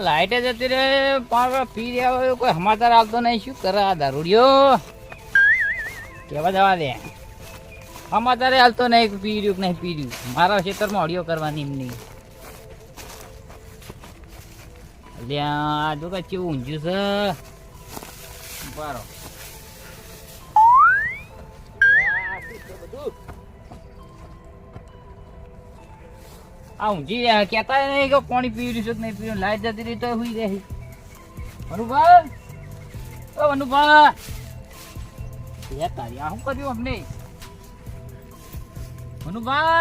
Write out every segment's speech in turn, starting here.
લાઈટે જતી રે પણ પી રહ્યા હોય કોઈ સમાચાર આવતો નહીં. શું કરે આ દારૂડિયો? કેવા જવા દે, સમાચારે હાલતો નહીં. પી રહ્યું કે નહીં પી રહ્યું. મારા ખેતરમાં ઓડિયો કરવાની એમની. અલ્યા જો કે કેવું ઊંઝું છે. બારો આ ઊંઝી કહેતા નહીં કે પાણી પી રહ્યું છે કે નહીં પી રહ્યું. લાઈટ જતી રહી તો હુઈ રહી. વનુભા, ઓ વનુભા, લે તારી આ શું કર્યું અમને? વનુભા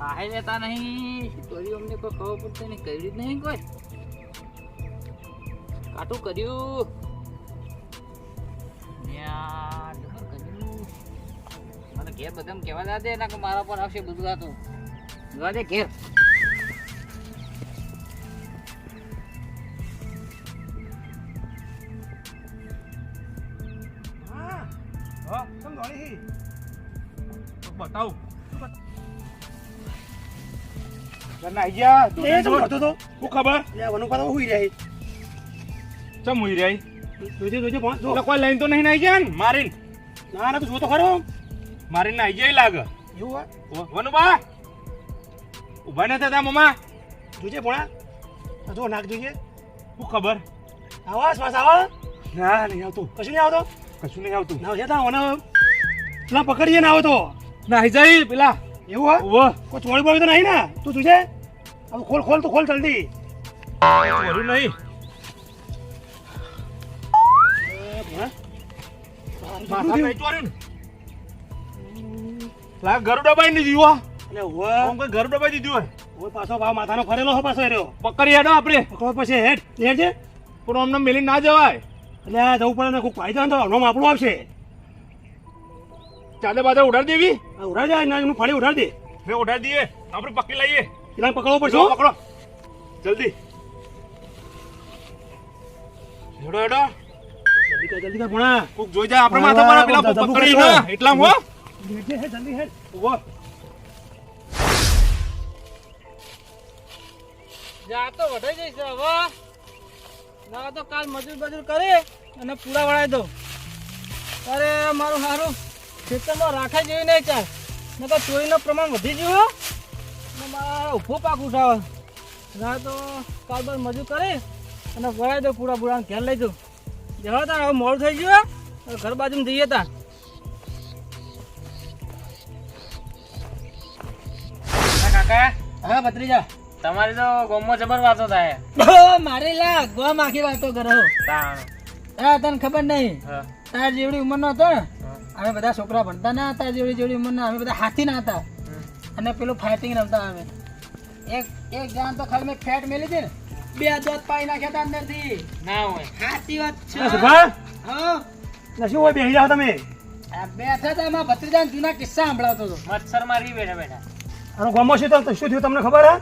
આહે લેતા નહીં. સ્ટોરી અમને કોઈ ખબર પડતી નહીં. કર્યું જ નહીં કોઈ. કાટું કર્યું. મને ઘેર બધા કેવા ના દે ના કે મારા પર આવશે બધું. જોવા દે ઘેર. બતાવ કોઈ લઈને તો નહીં નાઈ ગયા ને મારીને? ના તું જો તો ખરો. મારીને નાઈ જાય લાગે એવું. વનુબા ઉભા ન થતા મમ્મા. જોજે ભોળા જો નાક જોઈએ. શું ખબર? આવા શ્વાસ આવા? ના નહીં આવતું. કશું નહીં આવતો? કશું નહીં આવતું. ના જતા ઓને પેલા પકડીએ ના આવો તો નાઈ જાય પેલા. એવું હા? કોઈ ચોળી બોળી તો નહીં ને? તું જોજે. હવે ખોલ ખોલ તો ખોલ જલ્દી. ચોર્યું નહીં. ગરુડા બાઈ ની જીવો. ગરુડા બાઈ દીધું હોય પાછો ભાવ માથાનો ફરેલો હો પાછો રહ્યો. પકડી હેડો આપણે. પકડો પછી હેડ હેડ છે પણ અમને મેલી ના જવાય. એટલે જવું પડે ને કોઈ ફાયદો તો હમણાં આપણું આવશે. ચાલે બાજુ ઉડાડી દેવી. ઉડાડી જાય ના એનું ફાડી ઉડાડી દે. ઉડાડી દઈએ આપણે પકડી લઈએ. પેલા પકડવો પડશે. પકડો જલ્દી. હેડો હેડો જલ્દી કર જલ્દી કર ભણા. કોક જોઈ જાય આપણે માથા પર પેલા પકડી ના એટલા હો. જલ્દી હેડ ઉભો. જા તો વઢાઈ જઈશ હવે. ના તો કાલ મજૂર કરે અને પૂરા વળાઈ દઉં. અરે મારું સારું ખેતરમાં રાખે જેવી નહીં. ચાલ નકર ચોરીનું પ્રમાણ વધી ગયું ને મારા ઊભું પાક ઉઠાવે. ના તો કાલ બાદ મજૂર કરી અને વળાઈ દઉં. પૂરા પૂરા ઘેર લઈ દઉં. જવા તા હવે મોડું થઈ ગયું. ઘર બાજુમાં જઈએ તા. કાકા હા ભત્રીજા તમારી તો ગામમાં જબર વાતો થાય. મારી લા ગામ આખી વાતો કરો. હા તને ખબર નહીં તાર જેવડી ઉંમર નો હતો ને અમે બધા છોકરા ભણતા ના હતા. જેવડી ઉંમર ના અમે બધા હાથી ના હતા અને પેલું ફાઇટિંગ રમતા. અમે એક જાણ તો ખાલી મેં ફેટ મેલી હતી ને 2 દોત પાઈ નાખ્યા હતા અંદર થી. ના હોય સાચી વાત છે. હા શું હોય બેહી જાવ તમે? બેઠા હતા એમાં ભત્રીજા જૂના કિસ્સા સંભળાવતો હતો. મચ્છર મારી બેઠા બેઠા. આનો ગામમાં શું થયું તમને ખબર હે?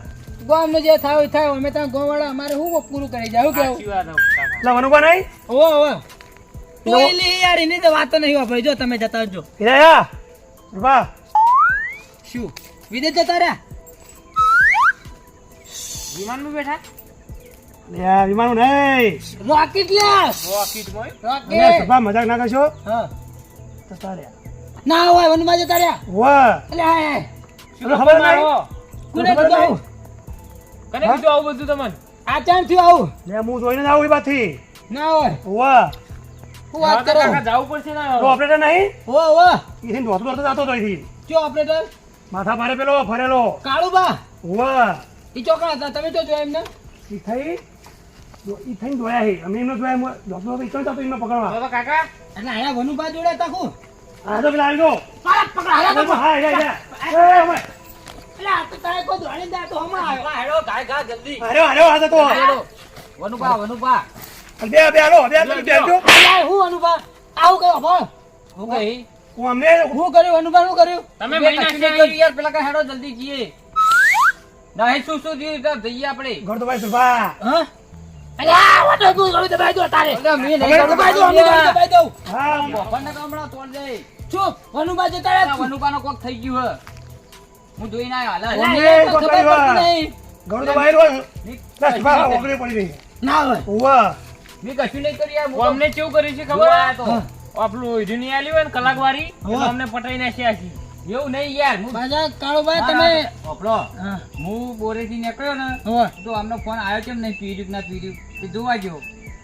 ગામ જે થાય થાય અમે ત્યાં ગોવાળા અમારે શું પૂરું કરી જાય. કેવું એટલે વનુભા નહીં? ઓહો કોઈલી યાર એની તો વાતો નહીં વાપરી. જો તમે જતા જો વાહ શું વિદેશ જતા રહ્યા? વિમાનમાં બેઠા? વિમાન નહીં રોકેટ લ્યા. રોકેટ મજાક ના કરશો. હા જતા રહ્યા ના હોય વનમાં જતા રહ્યા. વાહ એટલે હા ખબર નહીં કોને કીધું? કને કીધું આવું બધું તમને? આ ચાણ થયું આવું? લે હું જોઈને જ આવું એ બાથી. ના હોય વાહ હું વાત કરો. જાવું પડશે ને. તો ઓપરેટર નહીં? વાહ ઈથી દોડતો દોડતો જાતો તો અહીંથી. કયો ઓપરેટર? માથા ભારે પેલો ફરેલો. કાળુબા. વાહ ઈ ચોકડા હતા. તમે તો જોયા એમને? ઈ થઈ જોયા હે. અમે એમને જોયા. દોડતો દોડતો ઈકણ જતો એમને પકડવા. તો કાકા એટલે આયા વનુભા જોડે હતા હું. આ તો પેલા આવી ગયો. પકડ હાલા તો. હા જા જા. એટલે આ તો તારે કોઈ દોડી દે તો હમણાં આવ્યો. હેડો ગા જલ્દી. અરે આ તો વનુભા બે હાલો બે બેજો. હું વનુભા આવું કયો બોલ. હું કહી હું અમને હું કર્યું વનુભા શું કર્યું? તમે મહિના યાર પેલા કા હેડો જલ્દી જીએ. નહીં શું થયું જઈએ આપણે. ઘર તો ભાઈ સુભા. હા અલ્યા વાટો તું જોડી દબાઈ દો તારે. અલ્યા મે નહીં દબાઈ દો. અમે દબાઈ દઉં. હા બફરના કામડા તોડ દે. ચૂપ વનુભા જતા રહ્યા. વનુભાનો કોક થઈ ગયું હે. હું જોઈને આવ્યો હાલ. અલા, ઓમે એ તો ખબર પકડ્યો. પડતી નહીં. ઘણું તો બહાર હોય મેં દસ બાર ઓગળી પડી ગઈ ના હોય. ઉવા મેં કશું નહીં કર્યું યાર. હું હું તો અમને કેવું કર્યું છે ખબર જોયા તો. આ? આપણું ઈડની આલી હોય ને કલાક વાળી હા. અમને પટાઈ નાખ્યા છે. એવું નહીં યાર. હું પાછા કાળુભાઈ તમે ઓપડો. હા, હું બોરેથી નીકળ્યો ને હોય. તો અમને ફોન આવ્યો કેમ નહીં પીડ્યું ના પીડ્યું એ જોવા ગયો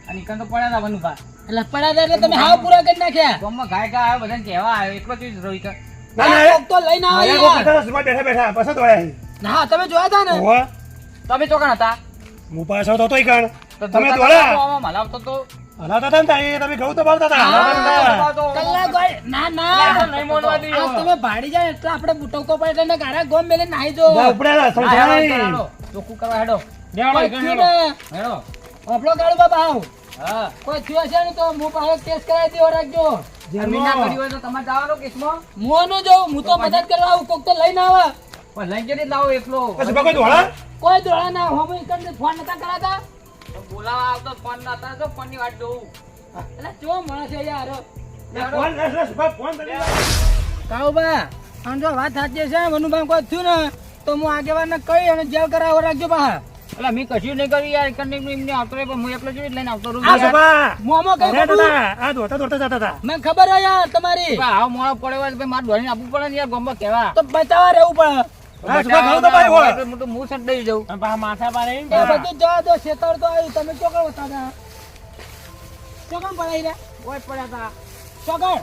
અને ઈકન તો પડ્યા હતા વનુભા. એટલે પડ્યા હતા એટલે તમે હાવ પૂરા કરી નાખ્યા. ગામમાં ગાય ગા આવ્યો બધાને કહેવા આવ્યો એકલો જ રોઈ કર. ના આ ના કોક તો લઈને આવો આયા યાર. બેઠા સુમા બેઠા બેઠા પાછો દોડ્યા ના તમે જોયા હતા ને. ઉવા તમે ચોકણ હતા હું પાછો તો તોય કાણ તો તમે જોતા દોડ્યા હતા તો આમાં મલાવતો તો હલાતા હતા ને તાઈ તમે ઘઉં તો બાવતા હતા હલાતા હતા. કલાક હોય. ના આ તો ના નહીં મોનવા આ દીધો. તમે ભાડી જાય એટલે આપણે બુટકો પડે એટલે ગાડા ગોમ મેલે નાહી જો. ના ઉપડ્યા હતા, હા, હેડો, સમજાય. હેડો. ચોખ્ખું કરવા હેડો લેવાનો કોઈ ઈકણ થયું હેડો. ને, હેડો. આપણો કાળુબા આવ. હા કોઈ થયું હશે ને તો હું પાછો કેસ કરાવી દેવો રાખજો. જમીન ના કરી હોય તો તમારે જવાનો કેસમાં હું નો જઉં, હું તો મદદ કરવા આવું, કોક તો લઈને આવે. પણ લઈ જઈને જ લાવો એકલો પછી બાકો દોડા કોઈ દોડા ના હોમ કરીને ફોન નતા કરાતા. તો બોલાવા આવતો ફોન ના હતા તો ફોન ની વાટ જોઉં. એટલે ચો માણસ છે યાર. ફોન રસ રસ બાપ ફોન કરી કાળુબા આમ જો વાત સાચી છે, મનુભાઈ કોઈ થયું ને તો હું આગેવાનને કહી અને જેલ કરાવો રાખજો પાછા. એટલે મેં કશું નહીં કર્યું યાર કને એમને આવતો રહ્યો પણ હું એકલો જ લઈને આવતો રહું આ યાર. સુભા મોંમાં કઈ અરે ખોટું? દાદા આ દોડતા દોડતા જતા હતા મને ખબર હોય યાર તમારી. પણ આવો મોડો પડ્યો હોય તો ભાઈ મારે દોડીને આપવું પડે ને યાર ગોમમાં કહેવા. તો બચાવવા રહેવું પડે. હા સુભા ઘઉં તો ભાઈ હોય એટલે હું તો મું સટ દઈ જાઉં. અને પાછા માથા પાડે એમ. એ બધું જવા દો, શેતર તો આવ્યું, તમે ચોકડ વતા હતા. ચોકડ પડાઈ રહ્યા. કોઈ પડ્યા હતા ચોકડ.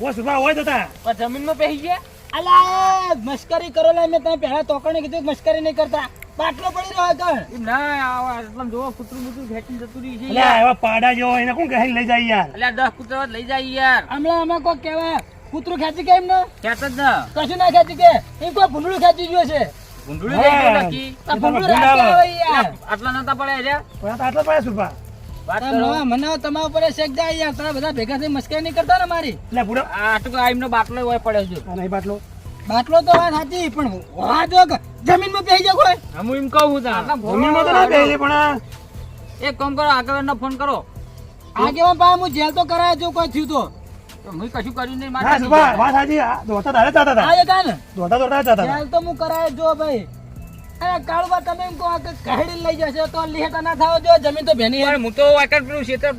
ઓ સુભા હોય જતા પણ જમીનમાં બેસી ગયા. અલા મસ્કરી કરો લા, મેં તમે પહેલા તોકણે કીધું કે મસ્કરી નહીં કરતા. બાટલો પડી રહ્યો આગળ. એમ ના આવા એટલે જો કૂતરું બૂતરું ફેંકીને જતું રહી છે એટલે યાર. એવા પાડા જેવો એને કોણ કહી લઈ જાય યાર એટલે 10 કૂતરા લઈ જાય યાર. હમણાં અમે કોઈ કહેવાય કૂતરું ખેંચી કે એમ ને કહેતો જ ના કશું ના ખેંચી કે એમ કોઈ ભૂંડળું ખેંચી ગયું છે. ભૂંડુળી લઈ ગયો નક્કી. આ ભૂંડળું ભૂંડ રાખે આવે. હવે યાર. આટલા નતા પડ્યા રે પણ આ તો આટલા પાયા સુભા વાત આ કરો. મને તમારા ઉપર શેક જાય યાર. તમે બધા ભેગા થઈ મસ્કરી નહીં કરતા ને મારી. એટલે પૂરો આ આટલું આ એમનો બાટલો હોય પડ્યો છે. આ નહીં બાટલો બાટલો તો વાત સાચી પણ વાહ જો જમીનમાં બેસી જાય કોઈ. હું એમ કહું છું આટલા તાર. જમીનમાં તો ના બેસી પણ આ એક કામ કરો આગળનો ફોન કરો. આગેવાન પાસે હું જેલ તો કરાય જો કોઈ થયું તો. તો મેં કશું કર્યું નહીં હા મારે સુભા વાત સાચી આ દોડતા તારે જતા હતા આજે તા ને દોડતા દોડતા જતા હતા જેલ તો હું કરાય જો ભાઈ. અરે કાળુબા તમે એમ કહો આ કે કહેડી લઈ જશે તો લીહેટા ના થાવ જો જમીન તો ભેની હે. પણ હું તો વાકર પેલું છે તો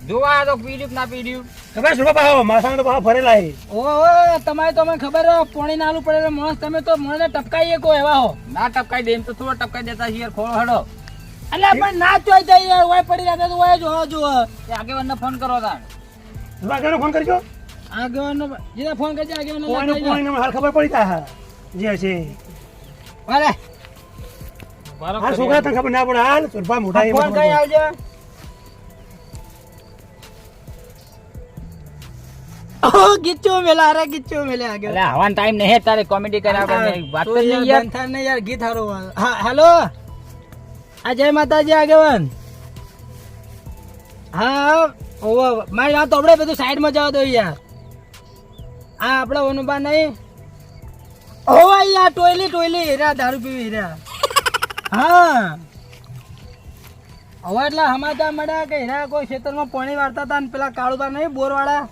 જોવા આવ્યો તો પીડ્યું કે ના પીડ્યું. ખબર સુભા પાહો માસાને તો પાહો ફરેલા હે ઓહો તમારે તો મને ખબર હે પોણી નાલું પડે માણસ તમે તો મને ટપકાઈએ કો એવા હો. ના ટપકાઈ દે એમ તો થોડો ટપકાઈ દેતા છે યાર ખોળો હડો. એટલે પણ ના ચોઈ જાય યાર વાય પડી રહ્યા તો વાય જો જો એ આગેવાનને ફોન કરો તાર. સુભા કેનો ફોન કરજો આગેવાનનો જેને ફોન કરજે આગેવાનનો કોઈનું કોઈને હાલ ખબર પડી તા જે છે વાલે આ છોકરા તને ખબર ના પડે હાલ સુભા મોટા એ ફોન કરી આવજો. ઓ ગીચો મેલા અરે ગીચો મેલે આગળ. એટલે હવાનો ટાઈમ નહીં તારે કોમેડી કર્યા આપણે વાત કરી લઈએ યાર. બંધન ને યાર ગીત હારો હા હેલો આ જય માતાજી આગેવાન. હા ઓવો મારી વાત તો આપણે બધું સાઈડમાં જવા દો યાર. આ આપણા વનુબા નહીં ઓવા યાર ટોયલી હીરા દારૂ પીવી હીરા. હા હવે એટલે સમાચાર મળ્યા કે હીરા કોઈ ખેતરમાં પાણી વાળતા હતા ને પેલા કાળુબા નહીં બોરવાળા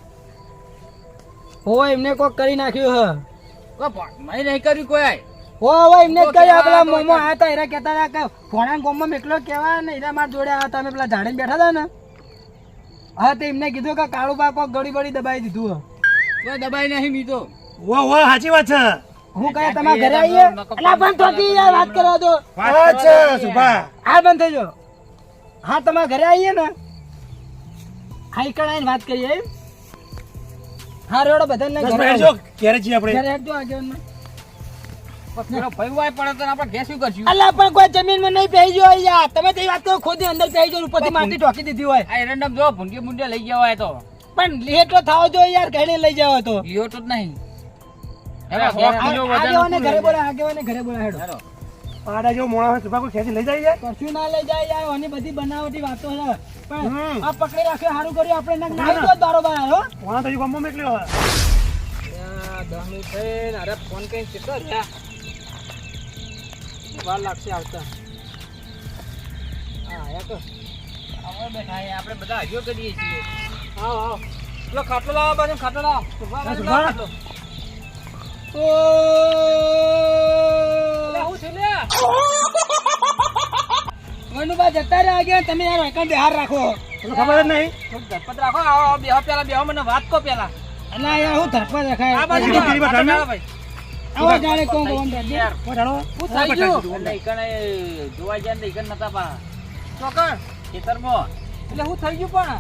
હોય એમને કોક કરી નાખ્યું હ. મેં નહીં કર્યું કોઈ. હવે એમને જ કહ્યું આ પેલા મોમો આયા હતા હીરા કહેતા હતા કે ફોણા ગોમમાં એકલો કહેવાય ને હીરા માર જોડે આવ્યા હતા અમે પેલા ઝાડીને બેઠા હતા ને. હા તે એમને કીધું કે કાળુબા કોક ગળી બળી દબાઈ દીધું હ. કોઈ દબાઈ નહીં મીતો. વો વો સાચી વાત છે હું કહે તમારા ઘરે આવીએ એટલે બંધ થતી યાર વાત કરવા દો. અચ્છા સુભા હા બંધ થઈ જાઓ. હા તમારા ઘરે આવીએ ને હા ઈકડ આવીને વાત કરીએ એમ. હા રેડો બધાને બસ ઘરે બેસજો ક્યારે છીએ આપણે ઘરે હેડજો આગેવાનને. પેલો ભાઈ વાય પડે તો આપણે ઘેર શું કરશું? અલા પણ કોઈ જમીનમાં નહીં પહેરી ગયો યાર. તમે તે વાત કરો ખોદી અંદર પહેરી ગયો ઉપરથી માટી ઢોકી દીધી હોય. આ એરંડમ જો ભૂંડી મુંડે લઈ ગયા હોય તો પણ લેટો થાવ જો યાર ઘરે લઈ જાવ તો. લિયો તો જ નહીં. અરે, સો કિલો વજન આગેવાને શું ઘરે લઈ બોલા આગેવાને ઘરે બોલા હેડો. હેડો. પાડા જેવો મોણા હોય સુભા કોઈ ખેંચી લઈ જાય કશું ના લઈ જાય યાર આની બધી બનાવટી વાતો છે પણ હમ. આ પકડી રાખ્યો સારું કર્યું આપણે એને નાઈ દો બારોબાર હો. મોણા તો ગામમાં મેકલ્યો હોય અરે ફોન કઈ કેટલો રહ્યા વાર લાગશે આવતા. હા આયા તો હવે બેઠા અહીંયા આપણે બધા હજીઓ કરીએ છીએ. આવો આવો પેલો ખાટલો લાવો બાજુ ખાટલો લાવો. હા, સુભા. હું છું લે વનુભા જતા રહ્યા ગયા તમે યાર એકમ બિહાર રાખો તમને ખબર જ નહીં ધરપત રાખો આવો બેહો પેલા બેહો મને વાત કો પેલા અલા યાર હું ધરપા રખાય આ બાજુ બીજી વાત આ જાણો? ભાઈ આવો જાણે કોણ કોણ દાદી યાર કોણ જાણો? હું થઈ ગયું એટલે ઈકણે જોવા ગયા ને ઈકણ નતા પા ચોકણ ખેતરમાં એટલે હું થઈ ગયું પણ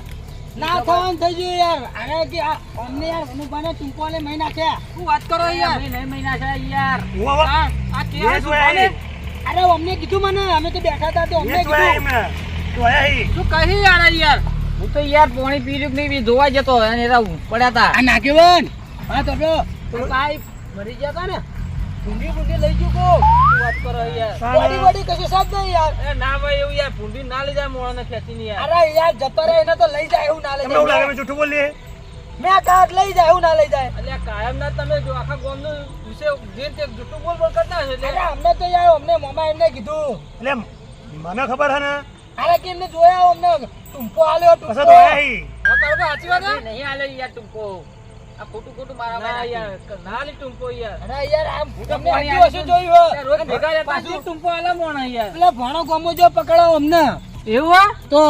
ના થવાનું થઈ ગયું યાર અરે કે આ અમને યાર વનુભાને ટૂંપોને મહી નાખ્યા હું વાત કરો યાર નહીં મહિના છે યાર હું આવો. આ એ કેવા જોયા ને એ. અરે અમને કીધું મને અમે તો બેઠા હતા તો અમને એ જોયા કીધું એમને. તું આયા હી. તું કહી યાર યાર હું તો યાર પાણી પી રહ્યું કે નહીં જોવા જતો અને એરા પડ્યા હતા આ નાખ્યો બન હા તો પેલો કાઈ મરી ગયા તા ને ભૂંડી ભૂંડી લઈ ગયું કો શું વાત કરો યાર બોડી બોડી કશું સાથ નહીં યાર એ ના ભાઈ એવું યાર ભૂંડી ના લઈ જાય મોણાને ખેંચીને યાર અરે યાર જતો રહે એને તો લઈ જાય એવું ના લઈ તમને એવું લાગે જાય મેં જૂઠું બોલીએ? મેં કાટ લઈ જાય એવું ના લઈ જાય એટલે કાયમ ના તમે જો આખા ગામનું વિશે જે તે જૂઠું બોલ બોલ કરતા હશે અરે એટલે અમને તો યાર અમને મોમા એમને કીધું એટલે મને ખબર હે ને અરે કે એમને જોયા અમને ટૂંપો આલ્યો પછી ટૂંપો તો આયા હી. હા કરો સાચી વાત હે? નહીં હાલે યાર ટૂંકો આ ખોટું ખોટું મારા ના યાર ના લી ટૂંપો યાર અરે યાર આમ તો તમને પાણી હજુ હશે જોયું યાર, રોજ ભેગા હોય રહેતા પાછું હજી ટૂંપો આલા મોણા યાર પેલા ભાણો ગમો જો પકડાવો અમને એવું હા તો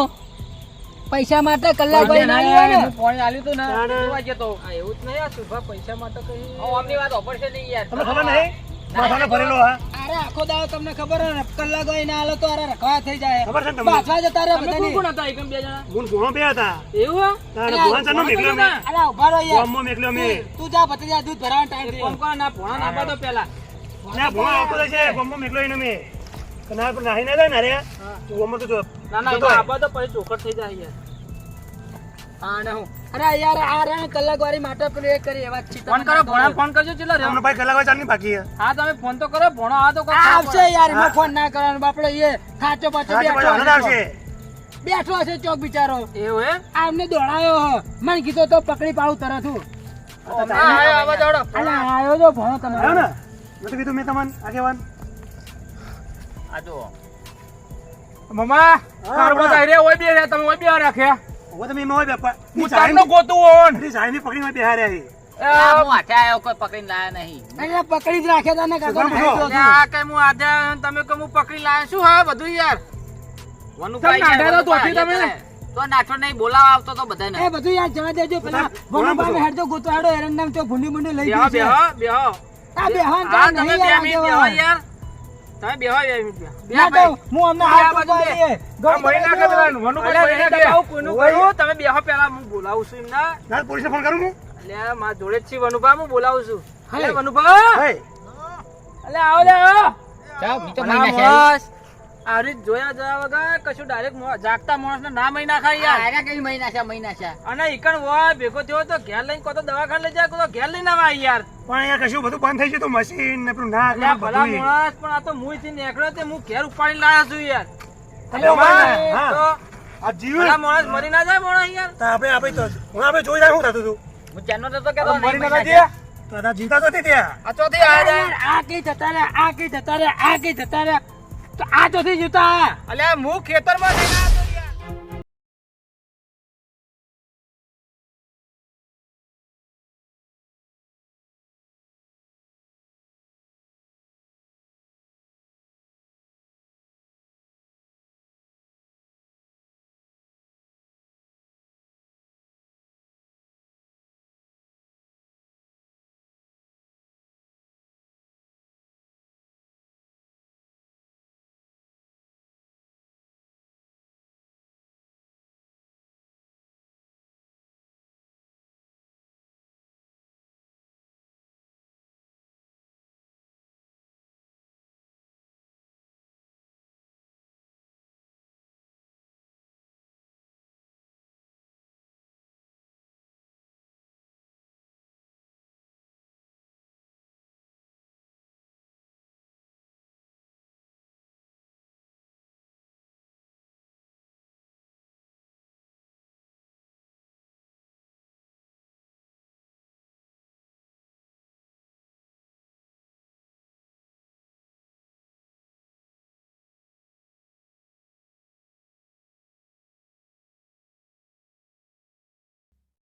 પૈસા માટે કલાક ભાઈ ના લેવાય ને હું પાણી આલ્યું તું ને તાણે. જોવા જતો આ એવું જ નહીં આ શુભા પૈસા માટે કઈ આમની વાત ઓપડશે નહીં યાર તમને ખબર નહીં? માથાનો ભરેલો હા. અરે આખો દાડો તમને ખબર હોય ને કલાક હોય ના હાલો તો અરે રખવા થઈ જાય ખબર છે ને તમને? બાજવા જતા રહે તમે કોણ બધાની કોણ હતા એકમ બે જણા ગુણ ભોણો બે હતા. એવું હા તારે અલા, ભોળા ચારનો મેકલ્યો મેં. અલા ઉભા રહો યાર ગામમાં મેકલ્યો મેં. તું જા ભત્રીજા દૂધ ભરાવાનો ટાઈમ કોણ કોણ ના ભોણા ના આપા દો પેલા ના, ભોણો આવતો જાય છે. ગામમાં મેકલ્યો એને મેં. કે ના, પણ નાહી ના જાય ને રે. તું ગામમાં તો જો- ના ના જતો એમાં રહે. આપા દો પછી ચોખટ થઈ જાય યાર હા ને હું અરે યાર આ રે કલાક વાળી માટે પેલું એ કરી એવા જ છે ફોન કરો ભોણા ફોન કરજો ચેલા તમને રહ્યો ભાઈ કલાક વાર ચાલની બાકી છે. હા તમે ફોન તો કરો ભોણો આ તો કોઈ આ કામ આવશે યાર એમાં ફોન ના કરવાનો બાપડો એ ખાચો પાછો આજે પાછો આનંદ આવશે. બેઠો હશે ચોક બિચારો એવું હે આ અમને દોડાયો હ મને કીધું તો પકડી પાડું તરત હું હા હા આવા જાવડો અલા આયો જો ભણો આવ્યો તમે ને? મેં તો કીધું મેં તમને આગેવાન. આ જો મમા તારો બરાબર. બધા રે ઓય બે રે તમે ઓય બે રાખ્યા હવે તમે એમાં હોય બેપા. હું તારનો ગોતું ઓન બધી સાયની પકડીને બેહાર્યા છે. આ હું હાથે આવ્યો કોઈ પકડીને લાયા નહીં અરે પકડી જ રાખ્યા તા ને કાકો શું નાહી કામ ગયો આ કઈ હું આજે તમે કે હું પકડી લાયા શું હા બધું યાર વનુભાઈ તમે નાડા યાર, તો તોથી વનુભાઈ તમે. યાર, તો નાચો નહીં બોલાવા આવતો તો બધાને એ બધું યાર જવા દેજો પેલા ઘોડા વનુભાઈ બધો. હેડજો ગોતો હેડો એરંડામ તો ભૂંડી ભૂંડી લઈ બેહો ગયું છે બેહો બેહો આ બેહાન હા તો તમે નહીં બે યાર મિનિટ બેહો આગેવાન. યાર તમે બેહો યાર બે ના તો ભાઈ હું અમને આ હાથ બાજુ ઉપાડીએ. આ મહિના કે પેલા વનુભાઈ મહિના કે આવું કોઈનું કરું તમે બેહો પેલા હું બોલાવું છું એમના ના, પોલીસને ફોન કરું હું? અલ્યા મારા જોડે જ છે વનુભા હું બોલાવું છું હા. અલ્યા વનુભા હે. અલ્યા આવો લે આવો ચાલ બીજો અલા મહિના છે મોસ, આ રીત જોયા જયા વગર કશું ડાયરેક્ટ જાગતા માણસને ના મહિના ખાય યાર આર્યા કઈ મહિના છે અને ઈકણ હોય ભેગો થયો તો ઘેર લઈને કો તો દવાખાને લઈ જાય કો તો ઘેર લઈને આવે યાર પણ અહીંયા કશું બધું બંધ થઈ ગયું તું, મશીન ને પેલું નાક ને અલ્યા ભલા બધું. માણસ પણ આ તો મુઈ થી નીકળ્યો તે હું ઘેર ઉપાડીને લાયો છું યાર તમે એવું માને? તો હા. આ જીવ ભલા માણસ મરી ના જાય માણસ યાર તો આપણે તો હું આપણે જોઈ રહ્યા શું થતું હતું. હું ચાંદનો તો કહેતો મરી નહીં ના મહિના જાય તો આ જીવતા તો નથી ત્યાં. આ ચોથી આ જાય આ કઈ જતા રે આ કઈ જતા રે આ કઈ જતા રે તો આ તો થી જતા અલ્યા હું ખેતરમાં જઈને આવ્યો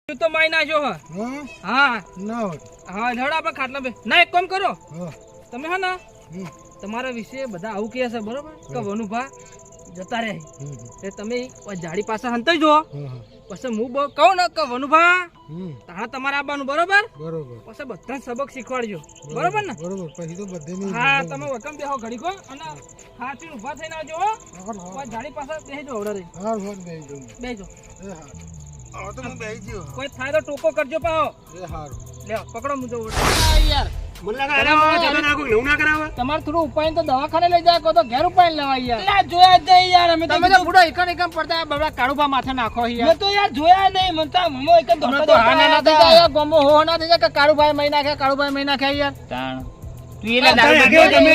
તું તો માઈ નાખ્યો હ હા હા હેડો આપણે ખાટલા બે ના એક કામ કરો તમે હે ને તમારા વિશે બધા આવું કહે છે બરોબર કે વનુભા જતા રહે એ તમે જાડી પાસે હંતાઈ જો પછી હું કહું ને કે વનુભા તાણા તમારે આવવાનું બરોબર પછી બધા સબક શીખવાડજો બરોબર ને હા તમે વકમ બેહો ઘડી કો અને હાથી ઊભા થઈને આવજો હો. જાડી પાસે બેસજો ઓર્ડર બેસજો કોઈ થાય તો ટોકો કરજો પાહો લે પકડો મુજો યાર મને લાગે અરે બાબા તમે ના કોઈ નવું ના કરાવે તમારે થોડું ઉપાય તો દવાખાને લઈ જાય કો તો ઘેર ઉપાય લેવા યાર જોયા જ નહીં યાર અમે તમે તો બુડો એકન એકમ પડતા બબડા કાળુબા માથે નાખો યાર મેં તો યાર જોયા નહીં મને તો મમો એકમ ધોકા તો હાના ના થઈ જાય ગમો હો ના થઈ જાય કે કાળુભાઈ મહિના નાખે કાળુભાઈ મહિના નાખે યાર તાણ તું એટલે દારૂ તમે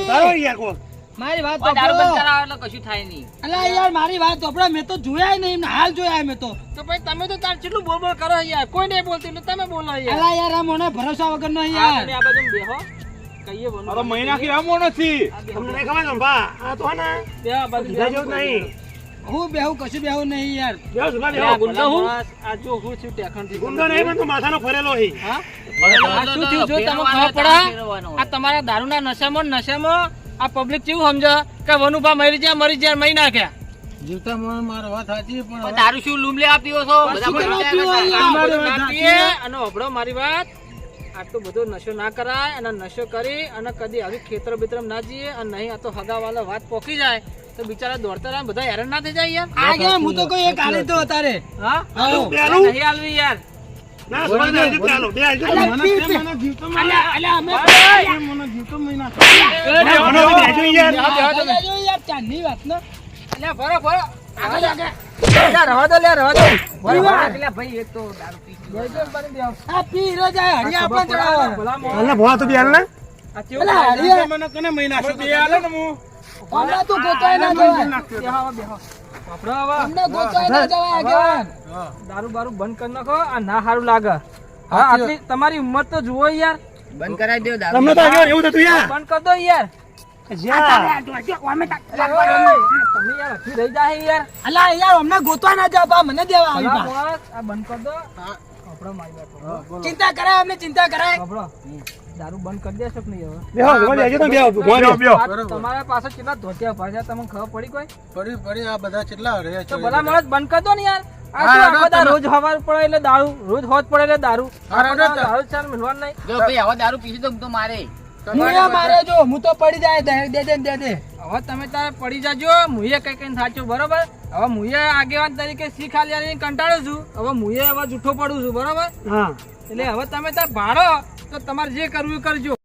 તારો યાર કો મારી વાત દારૂ બંધ કરાવો એટલે કશું થાય નહીં. અલા યાર મારી વાત તો મેં તો જોયા નહીં એમને હાલ જોયા મેં તો ભાઈ તમે તો તાર કેટલું બોલ બોલ કરો યાર કોઈ નહીં બોલતું એટલે તમે બોલો યાર અલા યાર આ મને ભરોસા વગર નો યાર તમે આ બાજુ બેહો કહીએ બોલો હવે મહિના કી આમો નથી તમને નહીં ખબર ને બા આ તો ને બે આ બાજુ બીજા જેવું નહીં હું બેહું કશું બેહું નહીં યાર બેહો સુલા આ બેહો ગુંડો હું આ જો હું છું ટેકન થી ગુંડો નહીં પણ તો માથાનો ફરેલો હી હા આ શું થયું જો તમને ખબર પડે આ તમારા દારૂના નશામાં આ પબ્લિક કેવું સમજો કે વનુભા મરી જાય મરી નાખ્યા જીવતા મારો વાત સાચી પણ દારૂ શું લૂમલે આપીઓ છો બધા અને ઓબળો મારી વાત આટલો બધો નશો ના કરાય અને નશો કરી અને કદી આવી ખેતર બેતર ના જઈએ અને નહીં આ તો હગાવાલા વાત પોકી જાય તો બિચારા દોડતા રહે બધા હેરાન ના થઈ જાય યાર આ ગયા હું તો કોઈ એક આલી તો તારે હા પેલું નહીં આલવી યાર ના સુલા દે હજુ પેલો બે હજુ મને જીવતો અલા અમે મને જીવતો મહિના મને બેજો યાર યાર ચાંદની વાત ને અલ્યા ભરો ભરો આગળ આગળ રવા દો રવા દો ભાઈ એક તો દારૂ પી આ પી રો જાય હરિયા આપણ ચડાવો અલ્લા ભવા તો બેલ ને આ કેવું અલા હરિયા મને કને મહિના શું દે આલે ને હું હમણાં તું ગોતવાય ના જવાય બેહો બેહો આપડો હવે હમણાં ગોતવાય ના જવાય આગેવાન દારૂ બારૂ બંધ કરી નાખો આ ના સારું લાગે હા આટલી તમારી ઉંમર તો જુઓ યાર બંધ કરાવી દો દારૂ તમને તો આગળ એવું થતું યાર બંધ કર દો યાર જ્યાં તમે યાર હજી રહી જાય યાર અલા યાર હમણાં ગોતવા ના જાવ બા મને દેવા આવી ભલા બા મોણસ, આ બંધ કર દો આપડો મારી વાત ચિંતા કરાય અમને ચિંતા કરાય આપડો દારૂ બંધ કરી દેશો કે નહીં હવે બેહો જોવા દેજો તો બેહો બેહો આ તમારા પાસે કેટલા ધોતિયા ભર્યા તમને ખબર પડી કોઈ પડી આ બધા કેટલા રહ્યા તો ભલા માણસ બંધ કર દો ને યાર આ શું આખો દા રોજ હવાર પડે એટલે દારૂ રોજ હોજ પડે એટલે દારૂ દારૂ ચાર મિલવાનું નહીં જો ભાઈ હવે દારૂ પીશું તો હું તો મારે હું મારે જો હું તો પડી જાય દે હવે તમે તારે પડી જાજો મુએ કઈ કઈ થાચું બરોબર હવે મુએ આગેવાન તરીકે શીખ આલી કંટાળું છું હવે મુએ હવે જૂઠો પડું છું બરોબર હા એટલે હવે તમે તાર ભાડો તો તમારે જે કરવું એ કરજો